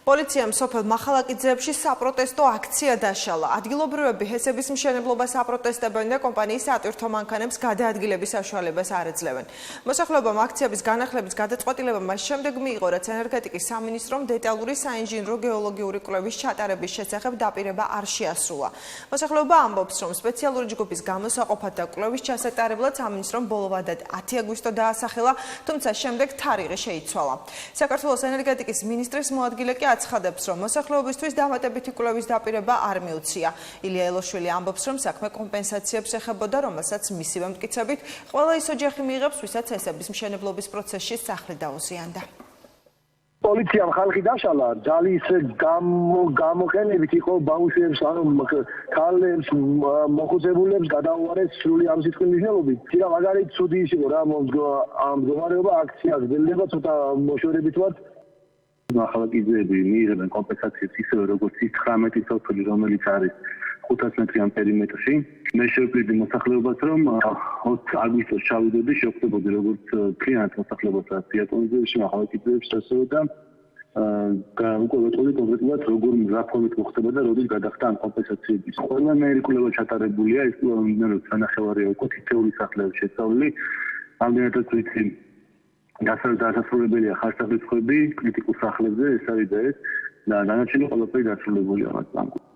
პოლიციამ სოფელ მახალაკიძეებში საპროტესტო აქცია დაშალა. ადგილობრივები ჰესების მშენებლობას აპროტესტებენ და კომპანიის სატვირთო მანქანებს გადაადგილების საშუალებას არ ეძლევენ. მოსახლეობამ აქციების განახლების გადაწყვეტილება მას შემდეგ მიიღო, რაც ენერგეტიკის სამინისტრომ დეტალური საინჟინრო გეოლოგიური კვლევის ჩატარების შესახებ დაპირება არ შეასრულა. მოსახლეობა ამბობს, რომ სპეციალური ჯგუფის გამოსაყოფად და კვლევის ჩასატარებლად სამინისტრომ ბოლოვადად 10 აგვისტო დაასახელა, თუმცა შემდეგ თარიღი შეიცვალა. საქართველოს ენერგეტიკის მინისტრის მოადგილე კი აცხადებს, რომ მოსახლეობისთვის დამატებითი კვლევის დაპირება არ მიუცია. ილია ელოშვილი ამბობს, რომ საქმე კომპენსაციებს ეხებოდა, რომელსაც მისივე მტკიცებით ყველა ის ოჯახი მიიღებს, ვისაც ჰესების მშენებლობის პროცესში სახლი დაუზიანდა. პოლიციამ ხალხი დაშალა, ძალის გამოყენებით იყო ბავშვებს, ქალებს, მოხუცებულებს გადაუარეს სრული ამ სიტყვის მნიშვნელობით. და მაგალითად ცუდი ის იყო რა, მდგომარეობა აქცია გრძელდება, ცოტა მოშორებით ვართ. მახალაკიძეები მიიღებენ კომპენსაციებს ისევე როგორც ის 19 სოფელი, რომელიც არის 500 მეტრიან პერიმეტრში. მე შევკვირდი მოსახლეობას, რომ 20 აგვისტოს ჩავიდოდი, შევხვდებოდი როგორც მთლიანად მოსახლეობასაც დიაპაზონში მახალაკიძეებს ასევე და უკვე ვეტყოდი კონკრეტულად როგორ მზაფხობით მოხდება და როდის გადახდა ამ კომპენსაციების. ყველანაირი კვლევა ჩატარებულია, ეს კვლევა სანახევარია უკვე თითოეული სახლების შესწავლილი. ამდენადაც ვიცი დასასრულებელია ხარჯაჭრითები კრიტიკულ სახლებზე, ეს არის და ეს და დანარჩენი ყველაფერი დასრულებულია მათ.